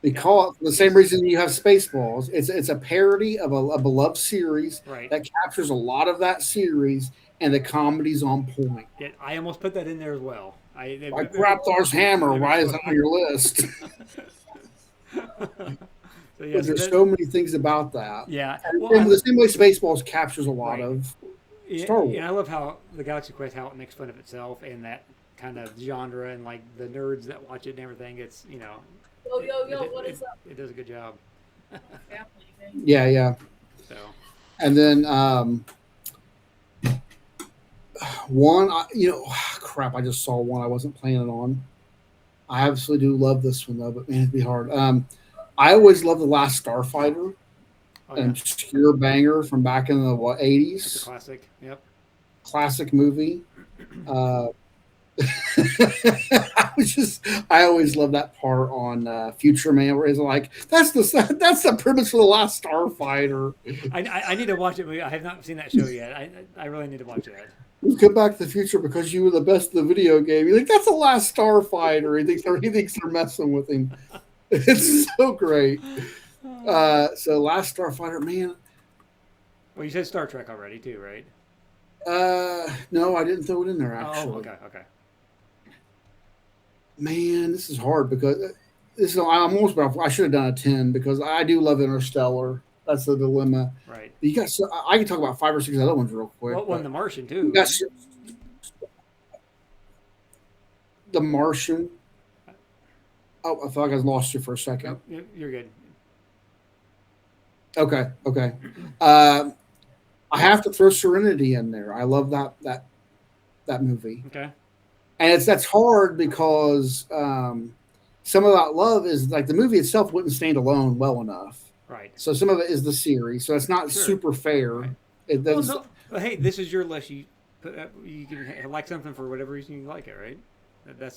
because for the same reason you have Spaceballs. It's a parody of a beloved series that captures a lot of that series, and the comedy's on point. Yeah, I almost put that in there as well. Like Raptor's Hammer rising on your list. So, yeah, there's so many things about that. Yeah. And the same way Spaceballs captures a lot of Star Wars. Yeah, I love how the Galaxy Quest, how it makes fun of itself and that kind of genre and like the nerds that watch it and everything. It's, What is up? It does a good job. Yeah. So. And then one, crap, I just saw one I wasn't planning on. I absolutely do love this one though, but man, it'd be hard. I always loved The Last Starfighter, an obscure banger from back in the 80s. It's a classic. Yep. Classic movie. I always love that part on Future Man where he's like, that's the premise for The Last Starfighter. I need to watch it. I have not seen that show yet. I really need to watch that. You come back to the future because you were the best of the video game. You're like, that's The Last Starfighter. He thinks they're messing with him. It's so great. So Last Starfighter, man. Well, you said Star Trek already too, right? No, I didn't throw it in there actually. Oh, okay. Man, this is hard because I should have done a 10 because I do love Interstellar. That's the dilemma. Right. You got. I can talk about 5 or 6 other ones real quick. Well, The Martian too. The Martian. Oh, I thought I lost you for a second. Oh, you're good. Okay. I have to throw Serenity in there. I love that movie. Okay. And that's hard because some of that love is like the movie itself wouldn't stand alone well enough. Right. So some of it is the series. So it's not super fair. Right. It does. Well, no, but hey, this is your list. You can like something for whatever reason you like it, right?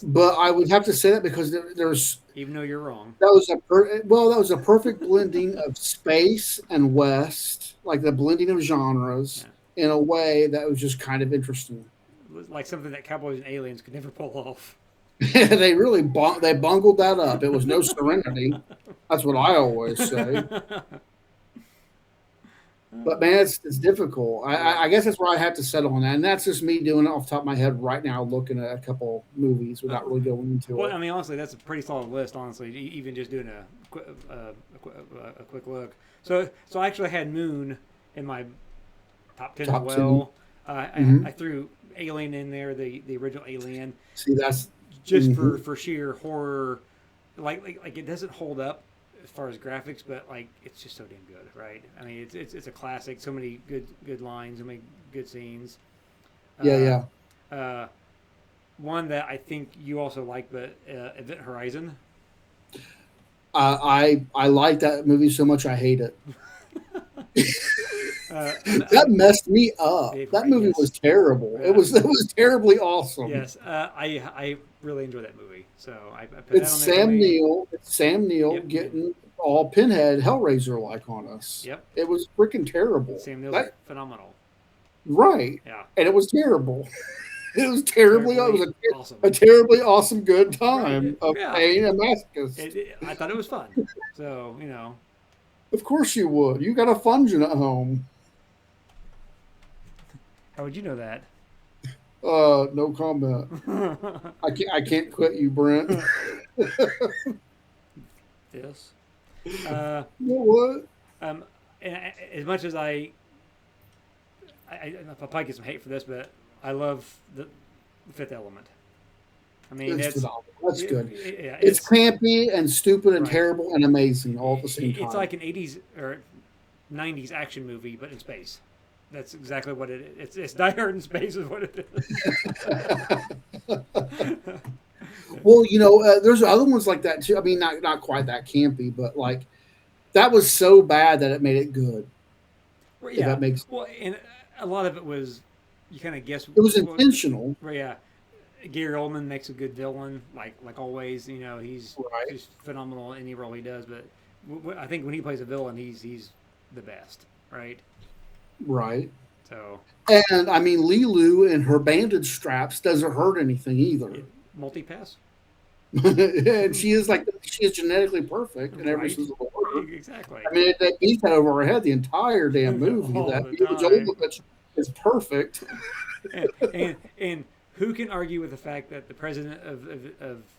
But I would have to say that because there's even though you're wrong. That was a perfect blending of space and West, like the blending of genres in a way that was just kind of interesting. Like something that Cowboys and Aliens could never pull off. They really they bungled that up. It was no Serenity. That's what I always say. But man, it's difficult. I guess that's where I have to settle on that, and that's just me doing it off the top of my head right now, looking at a couple movies without really going into it. Well, I mean, honestly, that's a pretty solid list. Honestly, even just doing a quick look. So I actually had Moon in my top 10 as well. I threw Alien in there, the original Alien. See, that's just for sheer horror. Like it doesn't hold up as far as graphics, but like it's just so damn good, right? I mean, it's a classic. So many good lines, so many good scenes. Yeah. One that I think you also like, but Event Horizon. I like that movie so much I hate it. That messed me up. That movie was terrible. It was terribly awesome. Yes, I really enjoy that movie. So I put It's that on there Sam Neill. It's Sam Neill Yep. getting all Pinhead Hellraiser like on us. Yep. It was freaking terrible. Sam Neill's phenomenal. Right. Yeah. And it was terrible. It was terribly. It was awesome. a terribly awesome good time of pain and masochist. I thought it was fun. So Of course you would. You got a Fungin at home. How would you know that? No comment. I can't quit you, Brent. This. You know what? And as much as I'll probably get some hate for this, but I love the Fifth Element. I mean, that's good. It's campy and stupid and terrible and amazing all at the same time. It's like an 80s or 90s action movie, but in space. That's exactly what it is. It's Die Hard in space is what it is. Well, there's other ones like that too. I mean, not quite that campy, but like that was so bad that it made it good. Well, yeah. That makes and a lot of it was you kind of guess it was intentional. Well, yeah. Gary Oldman makes a good villain, like always. He's just phenomenal in any role he does. But I think when he plays a villain, he's the best, right? Right. So. And I mean, Lilu and her bandage straps doesn't hurt anything either. Multi-pass. And she is genetically perfect in every single order. Exactly. I mean, that beats that over her head the entire damn movie. That Jovovich is perfect. And who can argue with the fact that the president of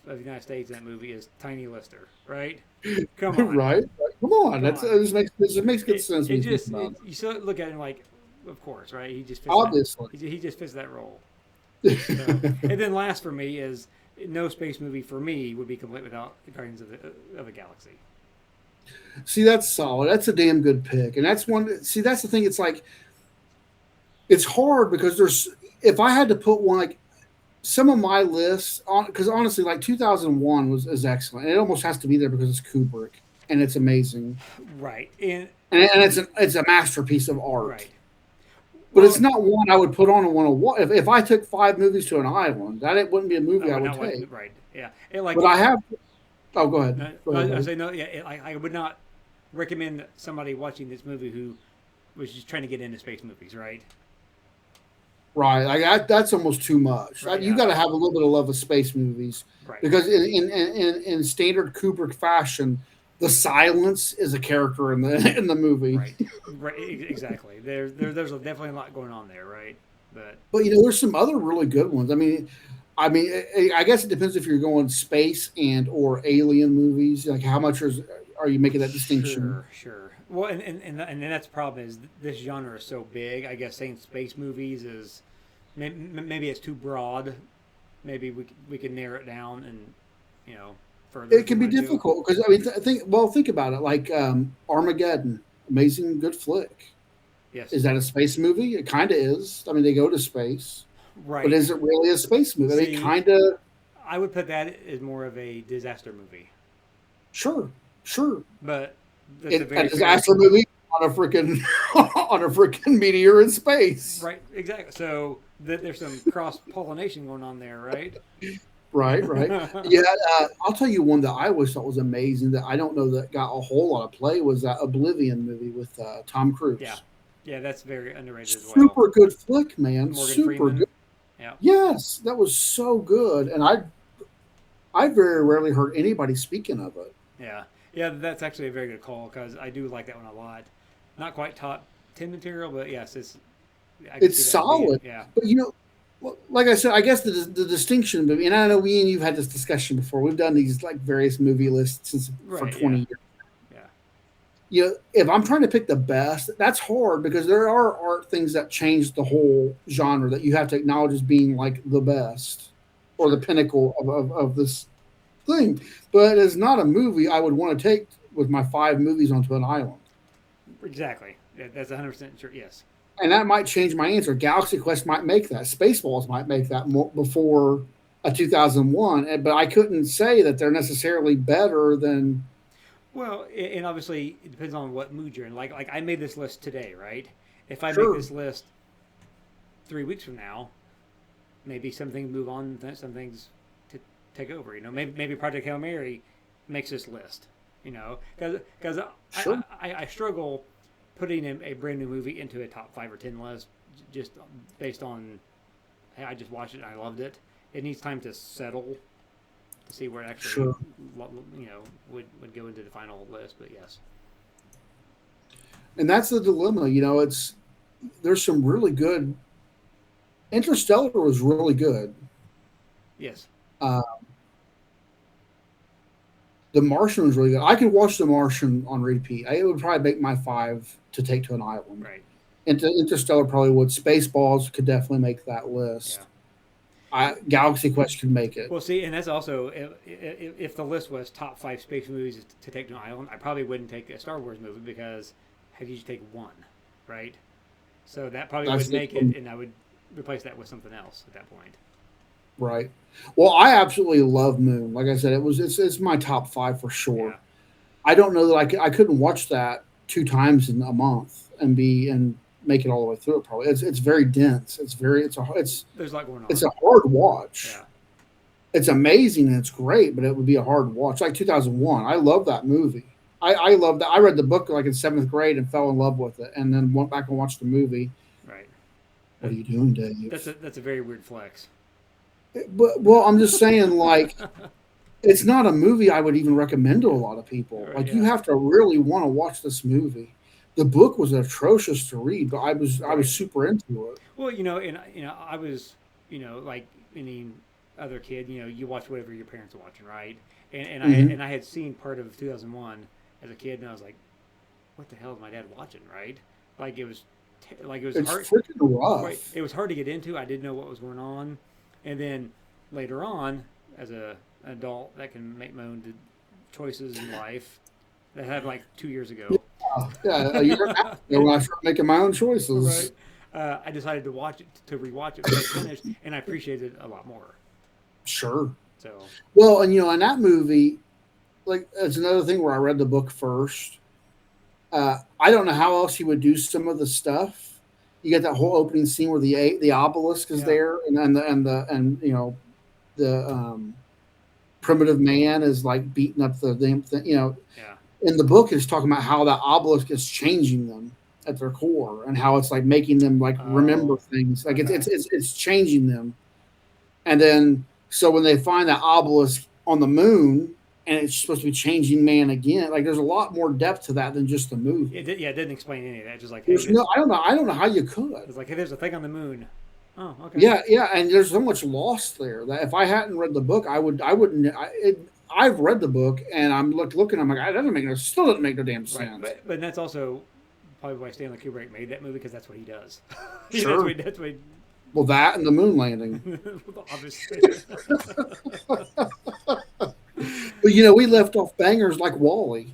the United States in that movie is Tiny Lister, right? Come on. Right. Come on. It makes good sense. You still look at him like, of course, right? He just fits obviously he just fits that role. So, and then last for me is no space movie for me would be complete without the Guardians of the Galaxy. See, that's solid. That's a damn good pick, and that's one. See, that's the thing. It's like it's hard because if I had to put one like. Some of my lists, because honestly, like 2001 is excellent, and it almost has to be there because it's Kubrick and it's amazing, right? And it's a masterpiece of art, right? But it's not one I would put on a 101. If I took 5 movies to an island, it wouldn't be a movie I would take, right? Yeah, but I have. Oh, go ahead. I say no. Yeah, I would not recommend somebody watching this movie who was just trying to get into space movies, right? Right, like that's almost too much. Right, you got to have a little bit of love of space movies, right? Because in standard Kubrick fashion, the silence is a character in the movie. Right, exactly. There's definitely a lot going on there, right? But there's some other really good ones. I mean, I guess it depends if you're going space and or alien movies. Like, how much are you making that distinction? Sure. Well, and that's the problem is this genre is so big. I guess saying space movies is maybe it's too broad. Maybe we can narrow it down and further. It can be difficult because think about it. Like Armageddon, amazing, good flick. Yes. Is that a space movie? It kind of is. I mean, they go to space. Right. But is it really a space movie? I mean, kind of. I would put that as more of a disaster movie. Sure. But a disaster movie on a freaking meteor in space. Right, exactly. So there's some cross pollination going on there, right? Right. Yeah, I'll tell you one that I always thought was amazing that I don't know that got a whole lot of play was that Oblivion movie with Tom Cruise. Yeah, that's very underrated as well. Super good flick, man. Morgan Super Freeman. Good. Yeah. Yes, that was so good, and I very rarely heard anybody speaking of it. Yeah, that's actually a very good call because I do like that one a lot. Not quite top 10 material, but yes, it's solid. Yeah, but like I said, I guess the distinction, and I know we and you've had this discussion before. We've done these like various movie lists for 20 years. Yeah. If I'm trying to pick the best, that's hard because there are art things that change the whole genre that you have to acknowledge as being like the best or the pinnacle of this thing. But it's not a movie I would want to take with my 5 movies onto an island. Exactly. That's 100% true. Yes. And that might change my answer. Galaxy Quest might make that. Spaceballs might make that before a 2001, but I couldn't say that they're necessarily better than. Well, and obviously it depends on what mood you're in. Like I made this list today, right? If I make Sure. this list 3 weeks from now, maybe some things move on, some things to take over. Maybe Project Hail Mary makes this list. Because Sure. I struggle putting a brand new movie into a top 5 or 10 list just based on hey, I just watched it and I loved it. It needs time to settle to see where it actually Sure. would go into the final list. But yes, And that's the dilemma. There's some really good. Interstellar was really good. yes, Uh, The Martian was really good. I could watch The Martian on repeat. It would probably make my 5 to take to an island. right, Interstellar probably would. Spaceballs could definitely make that list. yeah. Galaxy Quest could make it. Well, see, and that's also if the list was top 5 space movies to take to an island, I probably wouldn't take a Star Wars movie because how could you take one, right? So that probably That's would make it. it, and I would replace that with something else at that point. Right. Well, I absolutely love Moon. Like I said, it's my top 5 for sure. Yeah. I don't know that I couldn't watch that 2 times in a month and make it all the way through it. Probably it's very dense. There's a lot going on. it's a hard watch. Yeah. It's amazing and it's great, but it would be a hard watch. Like 2001, I love that movie. I love that. I read the book like in 7th grade and fell in love with it, and then went back and watched the movie. Right. What are you doing, Dave? That's a very weird flex. But well, I'm just saying, like, it's not a movie I would even recommend to a lot of people. Right, Like, yeah. you have to really want to watch this movie. The book was atrocious to read, but I Right. was super into it. Well, I was, like any other kid, you watch whatever your parents are watching, right? Mhm. I had seen part of 2001 as a kid, and I was like, what the hell is my dad watching, right? Like it was It's hard. freaking Right, rough. it was hard to get into. I didn't know what was going on, and then later on, as an adult that can make my own choices in life, that happened like 2 years ago. Yeah, a year and a half ago when I started making my own choices. Right. I decided to watch it to rewatch it when I finished, and I appreciated it a lot more. Sure. So Well, and in that movie, like, it's another thing where I read the book first. I don't know how else he would do some of the stuff. You get that whole opening scene where the obelisk is Yeah. there, and the primitive man is like beating up the damn thing. yeah, In the book, it's talking about how that obelisk is changing them at their core, and how it's like making them like remember things. Like okay. it's changing them. And then so when they find that obelisk on the moon, and it's supposed to be changing man again, like there's a lot more depth to that than just the movie. It didn't explain any of that. Just like hey, There's no, I don't know how you could. it's like hey, there's a thing on the moon. Oh, okay. Yeah, and there's so much lost there that if I hadn't read the book, I wouldn't. I've read the book and I'm looking. I'm like, that still doesn't make no damn sense. Right, but that's also probably why Stanley Kubrick made that movie because that's what he does. Sure. That's what Well, that and the moon landing. obviously. But we left off bangers like Wally.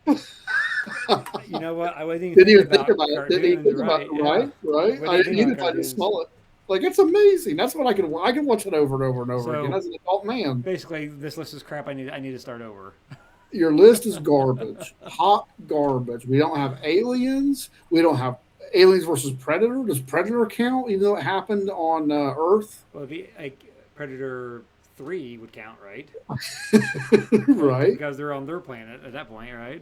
You know what? I wasn't Didn't even thinking think about it. Didn't even think about it. Right. Wasn't I even even thinking if I about just smell it. Like, it's amazing. That's what I can watch it over and over and over So- again as an adult man. Basically, this list is crap. I need to start over. Your list is garbage, hot garbage. We don't have aliens. We don't have aliens versus Predator. Does Predator count? Even though it happened on Earth, Well, it'd be like Predator 3 would count, right? right? Because they're on their planet at that point, right?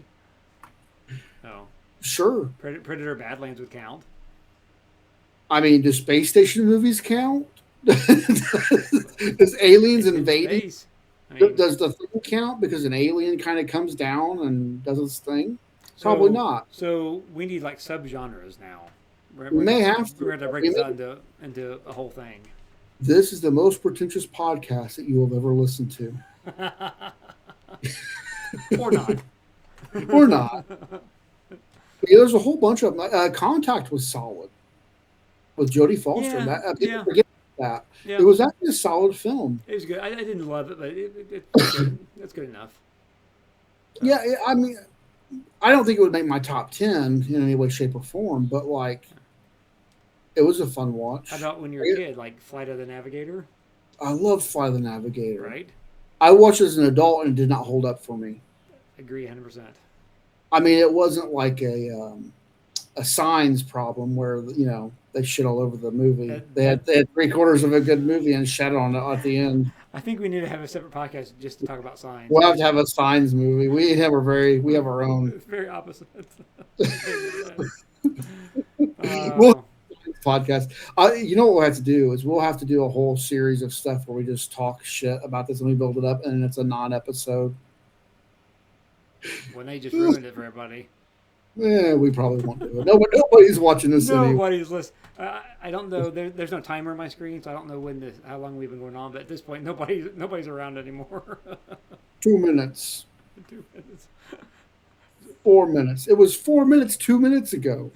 Oh, Sure. Predator Badlands would count. I mean, do space station movies count? Does aliens In invading? space. I mean, Does the thing count because an alien kind of comes down and does its thing? Probably not. So we need like subgenres now. We may have to. We're going to break We this may- out into a whole thing. This is the most pretentious podcast that you will ever listen to, Or not. or not. But there's a whole bunch of them. Contact was solid with Jodie Foster. Yeah, People yeah. forget that. Yeah, It was actually a solid film. it was good. I didn't love it, but it's good. It's good enough. Yeah, I mean, I don't think it would make my top 10 in any way, shape, or form, but like, It was a fun watch. How about when you were a kid, like Flight of the Navigator? I love Fly the Navigator. Right. I watched it as an adult and it did not hold up for me. Agree 100%. I mean, it wasn't like a Signs problem where they shit all over the movie. They had 3/4 of a good movie and shat on it at the end. I think we need to have a separate podcast just to talk about Signs. We'll have to have a Signs movie. We have our own. It's very opposite. Podcast. You know what we'll have to do is we'll have to do a whole series of stuff where we just talk shit about this and we build it up and it's a non-episode. When they just ruined it for everybody. Yeah, we probably won't do it. Nobody's watching this. Nobody's listening. I don't know. There's no timer on my screen, so I don't know how long we've been going on. But at this point, nobody's around anymore. 2 minutes. 2 minutes. 4 minutes. It was 4 minutes 2 minutes ago.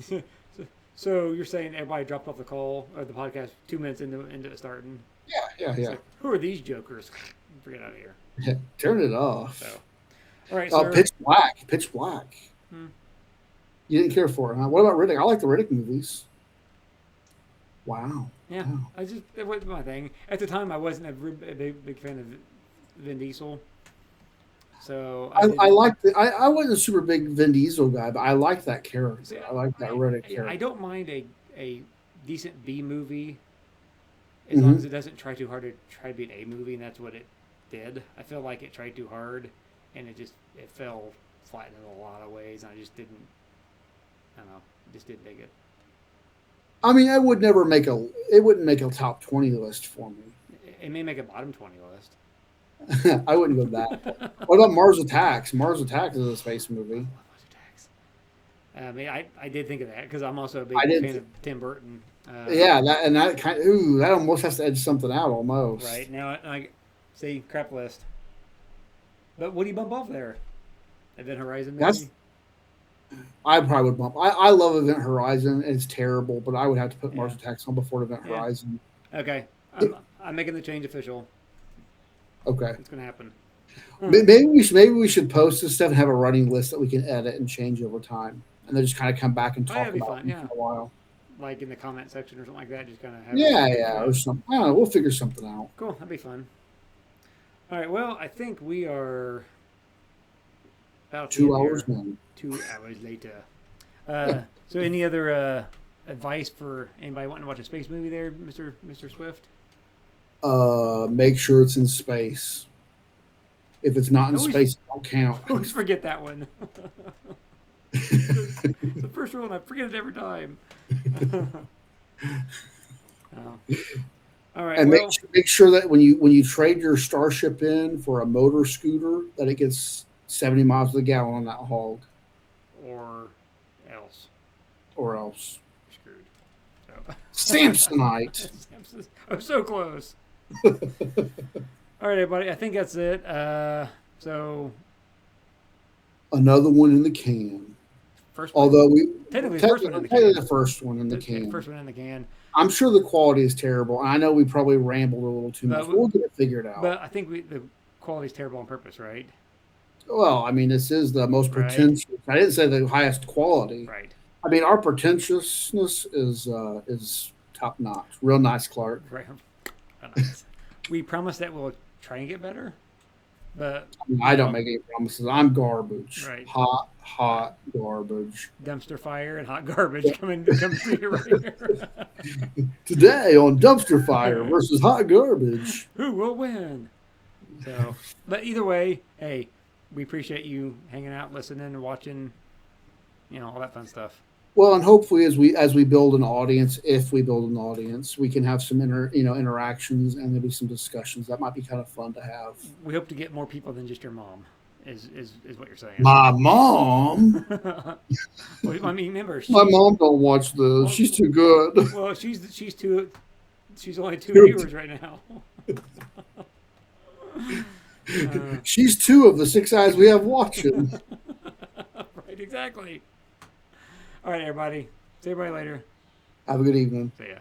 So you're saying everybody dropped off the call or the podcast 2 minutes into it starting? Yeah. Like, who are these jokers? Get out of here. Yeah, turn it off. So, all right. Sir. Pitch Black. Pitch Black. You didn't care for it, huh? What about Riddick? I like the Riddick movies. Wow. Yeah, wow. It wasn't my thing. At the time, I wasn't a big fan of Vin Diesel. So I wasn't a super big Vin Diesel guy, but I like that character. See, I like that Riddick character. I don't mind a decent B movie as long as it doesn't try too hard to try to be an A movie, and that's what it did. I feel like it tried too hard, and it fell flat in a lot of ways, and I just didn't dig it. I mean, it wouldn't make a top 20 list for me. It may make a bottom 20 list. I wouldn't go that. What about Mars Attacks? Mars Attacks is a space movie. Mars Attacks. I mean, I did think of that because I'm also a big fan of Tim Burton. That almost has to edge something out almost. Right now, I see crap list. But what do you bump off there? Event Horizon. Maybe? I probably would bump. I love Event Horizon. It's terrible, but I would have to put Mars Attacks on before Event Horizon. Okay, I'm making the change official. Okay, it's gonna happen. Maybe we should post this stuff and have a running list that we can edit and change over time, and then just kind of come back and talk about it for a while. Like in the comment section or something like that, just kind of have or something. I don't know. We'll figure something out. Cool, that'd be fun. All right, well, I think we are about 2 hours now. 2 hours later. So, any other advice for anybody wanting to watch a space movie there, Mr. Swift? Make sure it's in space. If it's not in space, it won't count. I always forget that one. The first rule, and I forget it every time. All right. And make sure that when you trade your Starship in for a motor scooter, that it gets 70 miles to the gallon on that hog. Or else. You're screwed. So. Samsonite. I'm so close. All right, everybody. I think that's it. So another one in the can. First one. Although technically the first one in the can. First one in the can. I'm sure the quality is terrible. I know we probably rambled a little too much. We'll get it figured out. But I think the quality is terrible on purpose, right? Well, I mean, this is the most pretentious. I didn't say the highest quality. Right. I mean, our pretentiousness is top notch. Real nice, Clark. Right. Nice. We promise that we'll try and get better, but I don't make any promises. I'm garbage. Right. Hot garbage. Dumpster fire and hot garbage coming to you right here. Today on Dumpster Fire versus Hot Garbage. Who will win? So, but either way, hey, we appreciate you hanging out, listening, and watching. All that fun stuff. Well, and hopefully, as we build an audience, if we build an audience, we can have some interactions and maybe some discussions. That might be kind of fun to have. We hope to get more people than just your mom. Is what you're saying? My mom. Well, I mean, remember, my mom don't watch this. She's too good. Well, she's only 2 viewers right now. She's 2 of the 6 eyes we have watching. Right, exactly. All right, everybody. See everybody later. Have a good evening. See ya.